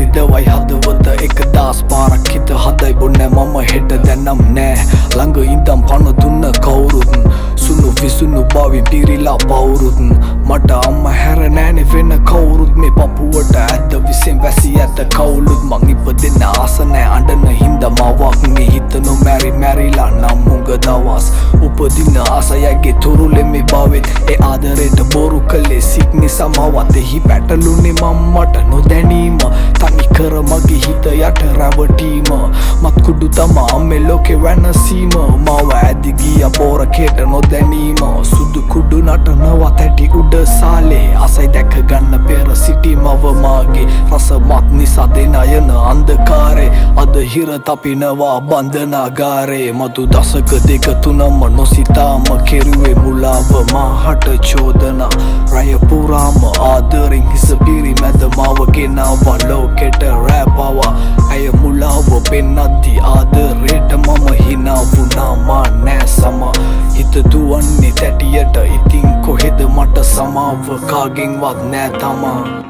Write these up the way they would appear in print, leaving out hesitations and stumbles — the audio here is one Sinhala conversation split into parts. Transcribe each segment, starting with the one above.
පිරිදවයි හදවත එක දාස් පාරක් හිත හදයි බොන්නෑ මම හෙට දැනම් නෑ ළඟ ඉඳම් පණ දුන්න කවුරුත් සුණු විසුණු බවින් පිරිලා පවුරුත් මට අම්ම හැර නෑනෙ වෙන කවුරුත් මේ පපුුවට ඇද විසෙන් වැසි ඇත කවුලුත් මං ඉපදෙන්න ආස නෑ අඬන හින්ද මවක් මේ හිත නොමැරි මැරිලා නම් මුග දවස් උපදින්න ආසයගේ තුරුලෙ මේ බවෙත් ඒ ආදරයට බොරු කළේ සික් නිසා මවත් එහි පැටලුනේ මම්මට නොදැනීම තනි කර මගේ හිත යට රැවටීම මත්කුඩු තමා අම්මේ ලෝකෙ වෙනසීම මව ඇදි ගිය පෝරකේට නොදැනීම සුදු කුඩු නටනවත් ඇටි උඩ සාලේ අසයි දැක ගන්න පෙර සිටි මව මාගේ රසමත් නිසා දෙන යන අන්ධකාරේ අද හිර තපිනවා බන්ධනාගාරේ මතු දසක දෙක තුනම නොසිතාම කෙරුවේ මුලාව මාහට චෝදනා රය පුරාම ආදරෙන් හිස පිරි මැද මාව ගෙනාවා ලෝකෙට රැපවා ඇය මුලාව පෙන්නද්දි ආදරේට මම හිනා වුණා මා නෑ සම හිත දුවන්නේ තැටියට ඉතින් කොහෙද මට සමාව කාගෙන්වත් නෑ තමා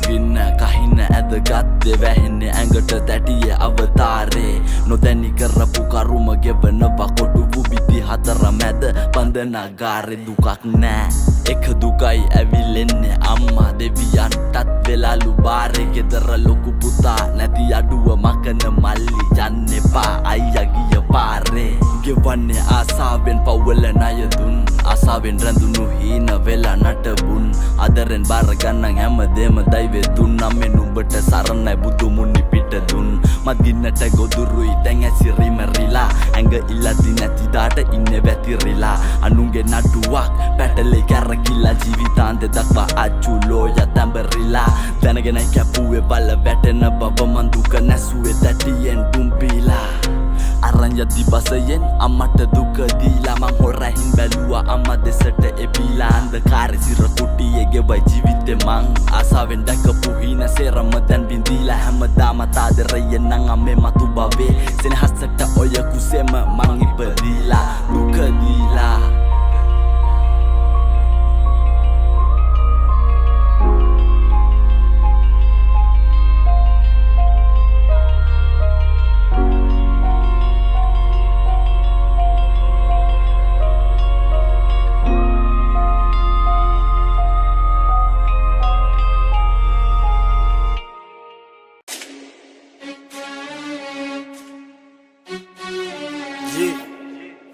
තුකින්න කහින්න ඇදගත්තේ වැහෙන්නේ ඇඟට තැටිය අවතාරේ නොදැනි කරපු කරුම ගෙවනවා කොටුපු බිති හතර මැද බන්ධනාගාරේ දුකක් නෑ එක දුකයි ඇවිලෙන්නේ අම්මා දෙවියන්ටත් වෙලාලු බාරේ ගෙදර ලොකු පුතා නැති අඩුව මකන මල්ලි යන්න එපා අයියා ගිය පාරේ ගෙවන්නේ ආසාවෙන් පවුල ණය දුන් ආසාවෙන් රැඳුණු හීන වෙලා නටබුන් අදරෙන් බාර ගන්න හැමදේම දෛවේ දුන්නා මෙන්න උඹට සරණයි බුදු මුනි පිට දුන් මදින්නට ගොදුරුයි දැන් ඇසිරි මරිලා ඇඟ ඉල්ලදි නැති දාට ඉන්නේ වැතිරිලා අනුන්ගේ නඩුවක් පැටලේ කැරකිලා ජීවිතාන්ත දක්වා අචුලෝ යතඹරිලා දැනගෙන කැපුවේ බල වැටෙන බව මන් දුක නැසුවේ තැටියෙන් දුම්බීලා අරන් යති බසයෙන් අම්මට දුක දීලා මං හොරහින් බැලුවා අම්මා දෙසට එපිලා අන්ධකාරේ සිර කුටියේ ගෙවයි ජීවිතේ මං ආසාවෙන් දැකපු හින සේරම දැන් බින්දීලා හැමදාම තාදරයෙන් නම් අම්මේ මතු බවේ සෙනහසට ඔය කුසෙම මං ඉපදීලා දුක දීලා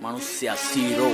manusia zero.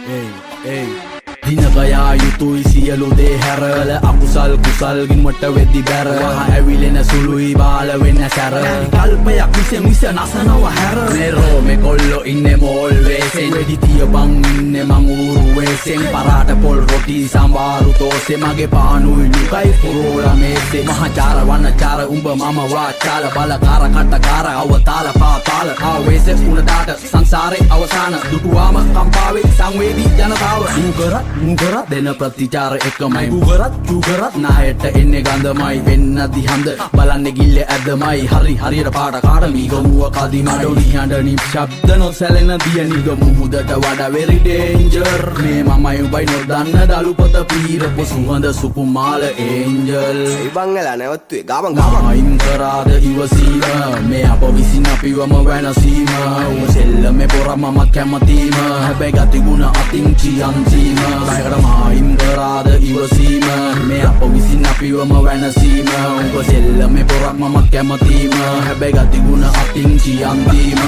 Hey. දිනගයා යුතුයි සියලු දේ හැරල අකුසල් කුසල් ගින්වට වෙද්දි බැර වහ ඇවිලෙන සුළුයි බාල වෙන්න සැර කල්පයක් මිස නසනව හැර මෙරෝ මේ කොල්ලෝ ඉන්නේ මෝල් වේසෙන් වෙඩි තියපන් ඉන්නේ මං ඌරු වේසෙන් පරාට පොල් රොටි සම්වාරු තෝසේ මගේ පානුයි ලුකයි පුරෝලා මේසේ මහචාර වන්නචාර උඹ මම වාචාල බලකාර කටකාර අවතාල පාතාල ආවේසේ උණදාට සංසාරේ අවසාන දුටුවාම කම්පාවේ සංවේදී ජනතාව මුගරත් දෙන ප්‍රතිචාර එකමයි උගරත් නායට එන්නේ ගඳමයි වෙන්න දිහඳ බලන්නේ ගිල්ල ඇදමයි හරියට පාට කාඩ මීගමුව කදිම ඩොලි හඬ ශබ්ද නොසැලෙන දිය නිගමු මුදට වඩා වෙරි ඩේන්ජර් මේ මමයි උඹයි නොදන්න දලුපත පීරපු සුවඳ සුකුමාල ඒන්ජල් ඉබංගලා නැවත්තුවේ ගාමන් අයින් කරාද ඉවසීම මේ අප විසින් අපිවම වෙනසීම සෙල්ල මේ පොර මමත් කැමතීම හැබැයි ගතිගුණ අතින් චියන්තීම අයින් කරාද ඉවසීම මේ අප විසින් අපිවම වෙනසීම උඹ සෙල්ල මේ පොරක් මමත් කැමතීම හැබැයි ගතිගුණ අතින් චියන්තීම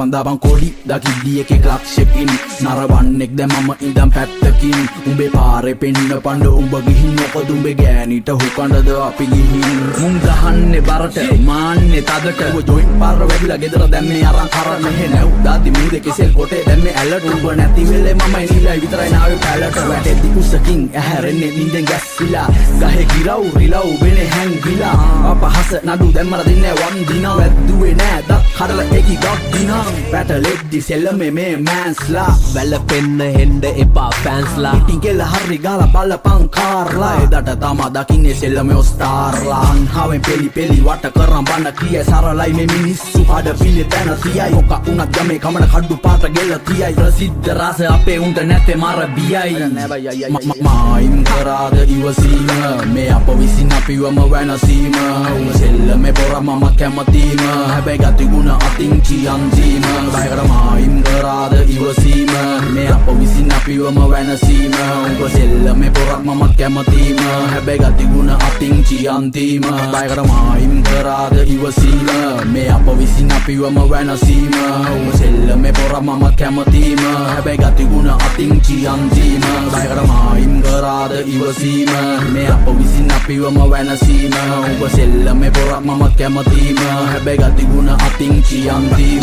දබන් කොඩි දකිද්දි එකෙක් ලක්ෂකින් නරවන්නෙක් දැන් මම ඉඳන් පැත්තක පිස්සකින් උඹේ පාරේ පෙන්න පඬ උඹ ගිහින් මොකද උඹේ ගෑනිට හුකඬද අපි ගිහින් මුන් ගහන්නේ බරට මාන්නේ තදට උඹ ජොයින්ට් පාර වැදිලා ගෙදර දැන් මේ අරන් කරන්න මෙහෙ නැව් දාදි මූදේ කෙසෙල් කොටේ දැන් මේ ඇලට උඹ නැති වෙලේ මම එනිලා විතරයි නාවේ පැලට වැටෙද්දි කුසකින් ඇහැරෙන්නේ නින්දෙන් ගැස්සිලා ගහේ ගිරව් රිලව් වෙනේ හැංගිලා අපහස නඩු දැන් මර දින්නේ වන් දිනා වැද්දුවේ නෑ දත් කඩලා ඒකි ගොඩ් දිනා පැටලෙද්දි සෙල්ලමේ මේ මෑන්ස්ලා වැළපෙන්න හෙන්න එපා ෆෑන්ස්ලා ඉතින් කෙල හරි ගාලා බලපං කාර්ලා එදට තමා දකින්නේ සෙල්ලමේ ස්ටාර්ලා අන්හාවෙන් පෙලි පෙලි වට කරන් බන්න කියයි සරලයි මේ මිනිස්සු හඩ පිළි තැන තියයි මොක උනත් ගමේ කමන කඩු පාට ගෙල තියයි ප්‍රසිද්ධ රස අපේ උන්ට නැත්තේ මර බියයි මායිම් කරාද ඉවසීම මේ අප විසින් අපිවම වෙනසීම උඹ සෙල්ලමේ පොර මම කැමතිම හැබැයි ගතිගුණ අතින් චියන්දීම බයකට මායිම් කරාද ඉවසීම මේ අප විසින් අපිවම වෙනසීම උඹ සෙල්ලමේ පොරක් මම කැමතිම හැබැයි ගතිගුණ අතින් චියන්දීම බයකට මායිම් කරාද ඉවසීම මේ අප විසින් අපිවම වෙනසීම උඹ සෙල්ලමේ පොරක් මම කැමතිම හැබැයි ගතිගුණ අතින් චියන්දීම බයකට මායිම් කරාද ඉවසීම මේ අප විසින් අපිවම වෙනසීම උඹ සෙල්ලමේ පොරක් මම කැමතිම හැබැයි ගතිගුණ අතින් චියන්දීම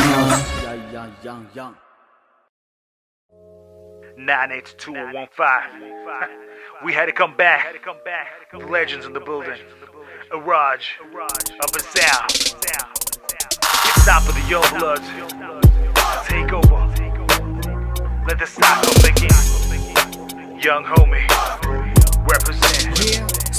98215. We had to come back. The legends in the building. Raj, up and sound. It's time for the young bloods to take over. Let the stock up again. Young homie, represent.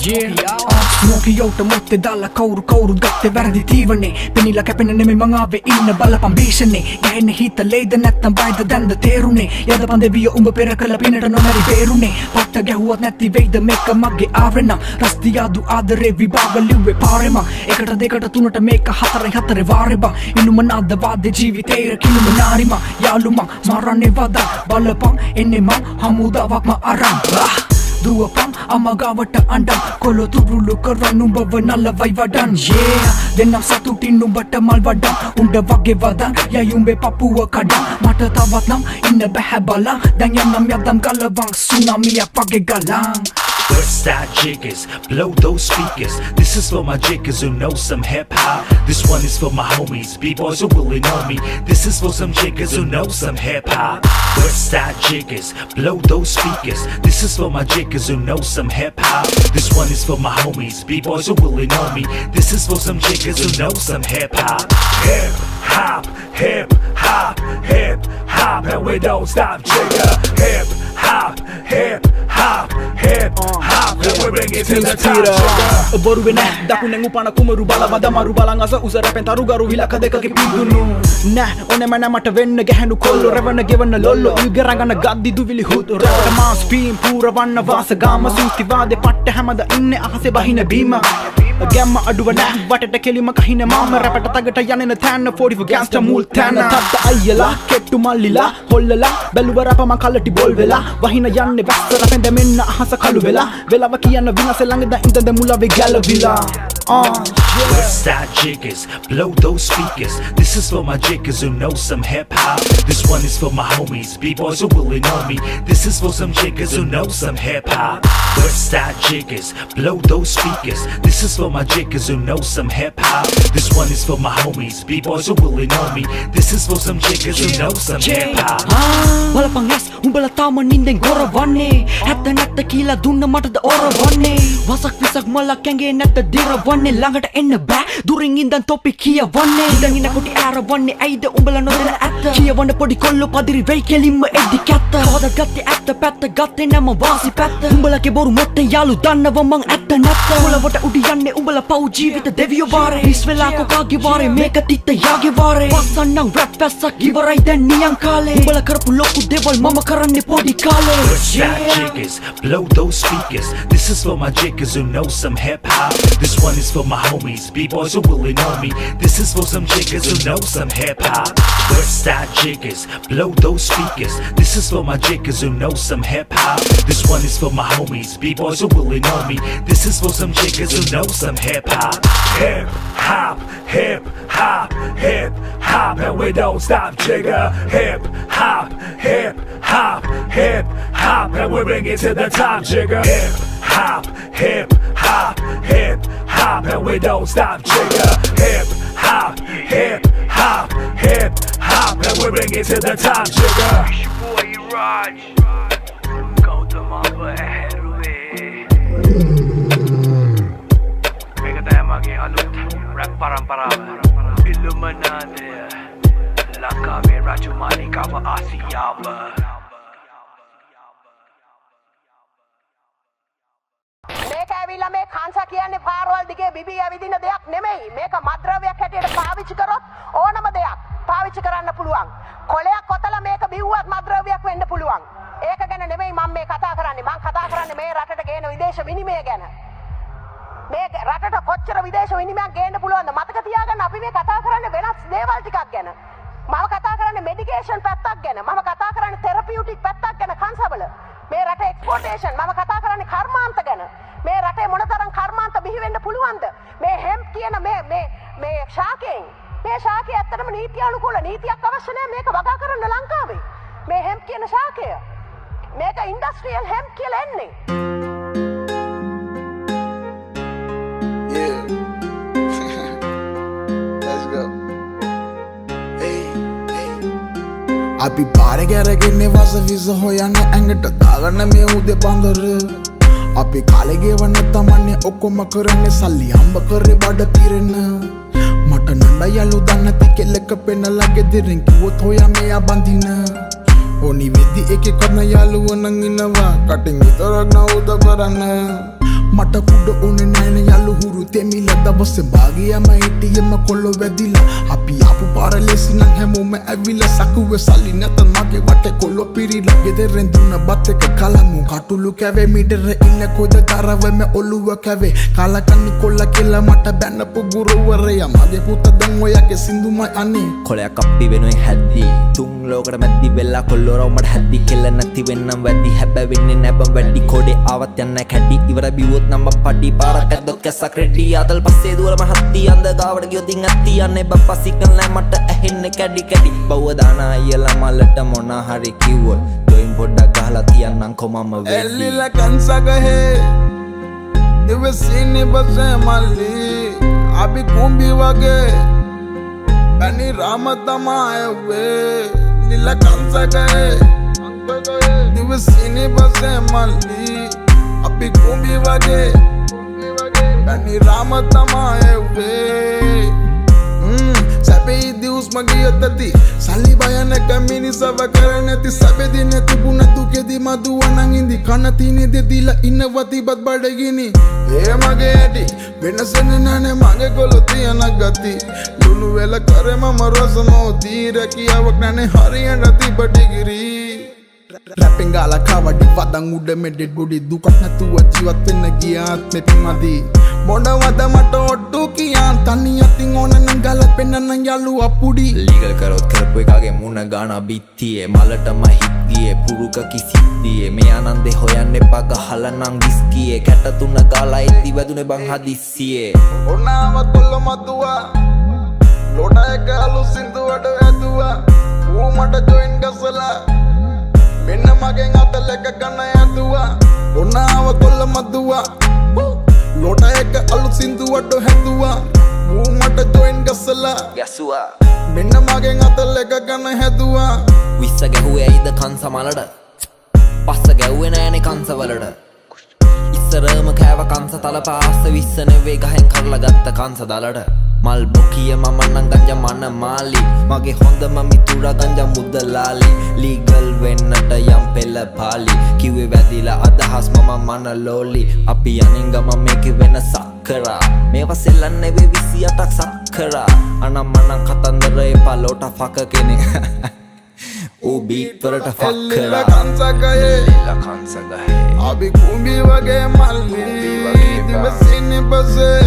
ස්මෝකියෝට මොත්තේ දාලා කවුරු ගත්තේ වැරදි තීවරනේ පෙනිලා කැපෙන නෙමෙයි මං ආවේ ඉන්න බලපන් භීෂණේ ගැහෙන හිත ලේද නැත්තම් බයද දැන්ද තේරුනේ යදපන් දෙවිය උඹ පෙර කළ පිනට නොමැරි බේරුනේ පට්ට ගැහුවත් නැති වෙයිද මේක මගේ ආරෙනම් රස්තියාදු ආදරේ විභාග ලිව්වේ පාරෙම එකට දෙකට තුනට මේක හතරේ වාරේ බං ඉන්නුම නාද වාදේ ජීවිතේ කිනුම නාරිම යාළුම මරන්නේ වදා බලපන් එන්නේ මං හමුදාවක්ම අරන් දුවපම් අමගාවට අඬම් කොළො තුරුළු කරන් උඹව නලවයි වඩන් දෙන්නම් සතුටින් උඹට මල් වඩම් උඹ වගේ වදන් යයි උඹේ පපුව කඩම් මට තවත් නම් ඉන්න බැහැ බලන් දැන් යන්නම් යදම් ගලවං සුනාමියක් වගේ ගලන් Westside jiggers, blow those speakers. This is for my jiggers who know some hip hop. This one is for my homies, b-boys who really know me. This is for some jiggers who know some hip hop. Westside jiggers, blow those speakers. This is for my jiggers who know some hip hop. This one is for my homies, b-boys who really know me. This is for some jiggers who know some hip hop. Hip hop, hip hop, hip hop, and we don't stop, jigger. Hip hop, hip hop, hip hop, and we bring it to the top, jigger. බොරුවේ නෑ දකුණෙන් උපන කුමරු බලවද මරු බලන් අස උස රැපෙන් තරු ගරු විලක දෙකක පිදුණු නෑ ඕනෙම නෑ මට වෙන්න ගැහණු කොල්ලෝ රැවන ගෙවන්න ලොල්ලෝ ඉගරගන ගද්දි දුවිලි හුතු රට මාස් පීම් පුරවන්න වාසගාම සූති වාදේ පට්ට හැමද ඉන්නේ අහසේ බහින බීම ගැම්ම අඩුව නෑ වටට කෙලිම කහින මාම රැපට තගට යනෙන තැන්න 44 ගෑන්ස්ටර් මුල් තැන්න තත්ත අයියලා කෙට්ටු මල්ලිලා හොල්ලලා බැලුව රැප මං කලටි බොල් වෙලා වහින යන්නේ වැස්ස රැපෙන්ද මෙන්න අහස කළු වෙලා වෙලාව කියන්න විනාස ළඟද ඉඳද මුලවේ ගැලවිලා Westside jiggers, blow those speakers. This is for my jiggers who know some hip hop. This one is for my homies, b-boys who really know me. This is for some jiggers who know some hip hop. Westside jiggers, blow those speakers. This is for my jiggers who know some hip hop. This one is for my homies, b-boys who really know me. This is for some jiggers who know some hip hop. බලපන් ඇස් උඹලා තාම නින්දෙන් ගොරවන්නේ ඇත්ත නැත්ත කියලා දුන්න මටද ඔරවන්නේ වසක් විසක් මලක් ඇඟේ නැත්ත දිරවන්නේ ළඟට එන්න බෑ දුරින් ඉඳන් තොපි කියවන්නේ ඉඳන් ඉන්න කොටි ආරවන්නේ ඇයිද උඹලා නොදැන ඇත්ත කියවන්න පොඩි කොල්ලෝ පදිරි වෙයි කෙලින්ම එද්දි කැත්ත හොද ගත්තේ ඇත්ත පැත්ත ගත්තේ නැම වාසි පැත්ත උඹලගේ බොරු මොත්තේ යාළු දන්නව මං ඇත්ත නැත්ත උඹලවට උඩි යන්නේ උඹලා පව් ජීවිත දෙවියෝ වාරේ හිස් වෙලා කොකාගේ වාරේ මේක තිත්ත යාගේ වාරේ වස්සන්නම් රැප් පැස්සක් ඉවරයි දැන් නියං කාලේ උඹලා කරපු ලොකු දේවල් මම කරන්නේ පොඩි කාලේ Westside jiggers, blow those speakers. This is for my jiggers who know some hip hop. This one is for my homies, b-boys who really know me. This is for some jiggers who know some hip hop. Westside jiggers, blow those speakers. This is for my jiggers who know some hip hop. This one is for my homies, b-boys who really know me. This is for some jiggers who know some hip hop. Hip hop, hip hop, hip hop, and we don't stop, jigger. Hip hop, hip hop, hip hop. hop, and we bring it to the top, jigger. Hip hop, hip hop, hip hop, and we don't stop, jigger. Hip hop, hip hop, hip hop, and we bring it to the top, jigger. It's your boy Raj. Go to my head මේක තමගේ අලුත් රැප් පරම්පරාව Illuminati ලංකාවේ රජමාලිකාව ආසියාව මේක ඇවිල්ලා මේ කාන්සා කියන්නේ පාරවල් දිගේ බිබී ඇවිදින දෙයක් නෙමෙයි. මේක මත්ද්‍රව්‍යයක් හැටියට පාවිච්චි කරොත් ඕනම දෙයක් පාවිච්චි කරන්න පුළුවන්. කොලයක් කොතලා මේක බිව්වත් මත්ද්‍රව්‍යයක් වෙන්න පුළුවන්. ඒක ගැන නෙමෙයි මම මේ කතා කරන්නේ. මම කතා කරන්නේ මේ රටට ගේන විදේශ විනිමය ගැන. මේ රටට කොච්චර විදේශ විනිමයක් ගේන්න පුළුවන්ද? මතක තියාගන්න අපි මේ කතා කරන්නේ වෙනස් දේවල් ටිකක් ගැන. මම කතා කරන්නේ මෙඩිකේෂන් පැත්තක් ගැන. මම කතා කරන්නේ තෙරපියුටික් පැත්තක් ගැන කන්සබල. මේ රටේ එක්ස්පෝර්ටේෂන් මම කතා කරන්නේ කර්මාන්ත ගැන. මේ රටේ මොනතරම් කර්මාන්ත බිහි වෙන්න පුළුවන්ද? මේ හෙම්ප් කියන මේ ශාකයෙන් මේ ශාකය ඇත්තටම නීති අනුකූල නීතියක් අවශ්‍ය නැහැ මේක වගා කරන්න ලංකාවේ. මේ හෙම්ප් කියන ශාකය මේක ඉන්ඩස්ට්‍රියල් හෙම්ප් කියලා එන්නේ. Yeah. Let's go. Hey, hey. අපි පාරේ ගැරගෙන වස විස හොයන්න ඇඟට දාගන්න මේ උදේ බඳර අපි කාලේ ගෙවන්න තමන්නේ ඔක්කොම කරන්නේ සල්ලි හම්බ කරේ බඩ පිරෙන්න මට නඩ යලු දන්න තිකෙලක පෙන්නලා ගෙදරින් කිව්වොත් හොයා මෙයා බඳින ඕනි වෙද්දි එකේ කරන යාළුව නම් ඉන්නවා කටින් විතරක් නවුද කරන්න මට කුඩ ඕනේ නෑන යලු හුරු තෙමිල දවසේ භාගියම හිටියම කොල්ල වැදිලා අපි ආපු පාර ලෙසි නම් හැමෝම ඇවිල්ලා සකුවේ සල්ලි නැත මගේ වටේ කොල්ල පිරිලා ගෙදරෙන් දුන්න බත් එක කලමු කටුළු කැවේ මීටර ඉන්න කොද තරවෙම ඔළුව කැවේ කාලකන්නි කොල්ල කියලා මට බැන්නපු ගුරුවරයා මගේ පුතා දැන් ඔයගේ සින්දුමයි අනේ කොලයක් අපි වෙනුවෙන් හැද්දී තුන් ලෝකෙට මැද්දි වෙලා කොල්ලෝරව මට හැද්දි කෙල්ල නැති වෙන්නම් වැඩි හැබැවෙන්නේ නැබම් වැඩි කොඩේ ආවත් යන්න කැඩි ඉවර බිව්වොත් නම්බ පඩි පාරක් ඇද්දොත් කැස්සක් රෙඩි ආතල් පස්සේ දුවලම හත්ති අන්ද ගාවට ගියොත් ඉන් ඇත්ති යන්නේ බප්පා සිකල් නෑ මට ඇහෙන්නේ කැඩි කැඩි බව්ව දාන අයියලා මලට මොන හරි කිව්වොත් ජොයින් පොඩ්ඩක් ගහලා තියන්නම් කොමම වෙද්දි එල්ලිලා කන්සගහේ දිවසිනේ බසේ මල්ලි අපි කුඹි වගේ බැනි රාම තමයි වේ ලිලා කන්සගහේ දිවසිනේ බසේ මල්ලි අපි කුඹි වගේ බැනි රාම තමයි වේ සැපේ දිවුස් මගේ අතති සල්ලි බයන කමිනිසව කරනති සැපෙදි නැතිබුණ දුකෙදි මදුවනන් ඉඳි කන තිනේ දෙදිලා ඉන්නව තිබත් බඩගිනි ඒ මගේ ඇටි වෙනසන නැනේ මගේ කොළ තියන ගති ලුණු වෙල කරේ මම රසමෝ දීර කියාවක් නැනේ හරියට තිබඩගිරි රැපෙන් ගාලා කවඩි වදන් උඩ මේ ඩෙඩ් බොඩි දුකක් නැතුව ජීවත් වෙන්න ගියාත් මෙපිමදි මොනවද මට ඔට්ටු කියන් තනි අතින් ඕන නම් ගලපෙන්න යලුවා පුඩි ලීගල් කරොත් කරපු එකගේ මුණ ගාන බිත්තියේ මලටම හිත් ගියේ පුරුක කිසිද්දියේ මේ ආනන්දේ හොයන්න එපා ගහලා නම් විස්කියේ කැට තුන ගාලා ඉති වැදුනේ බං හදිස්සියේ ඔනාව කොල්ල මතුවා ලොඩ එක අලු සින්දුවට වැදුවා ඌ මට ජොයින් ගසලා මෙන්න මගෙන් අතලක ගන්න යදුවා ඔනාව කොල්ල මතුවා ලොඩ එක අලු සින්දුවට හැදුවා ඌ මට ජොයින් ගසලා ගැසුවා මෙන්න මගෙන් අතලක ගන්න හැදුවා විස්ස ගැහුවේ ඇයිද කංස මලට පස්ස ගැව්වේ නෑනේ කංස වලට ඉස්සරම කෑව කංස තලපාස විස්ස නෙවෙයි ගහෙන් කරලා ගත්ත කංස දලට මල් බොකිය මම නම් ගංජා මන මාලි මගේ හොඳම මිතුරා ගංජා මුදලාලි ලීගල් වෙන්නට යම් පෙළ පාලි කිව්වේ වැදිලා අදහස් මම මන ලෝලි අපි යනින් ගම මේකේ වෙනසක් කරා මේවා සෙල්ලන්නේ නෙවෙයි 28ක් සක්කරා අනම්මනම් කතන්දර එපා ලෝට ෆක කෙනෙක් ඌ බීට් වලට ෆක් කරා කන්සගහේ අපි කුඹි වගේ මල්ලි දිවසිනේ බසේ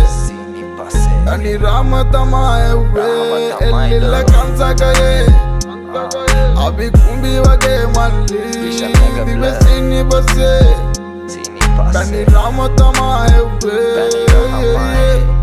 අනි රාම තමයි වේ එල්ලිලා කන්සගහේ අපි කුඹි වගේ මල්ලි දිවසිනේ බසේ අනි රාම තමයි වේ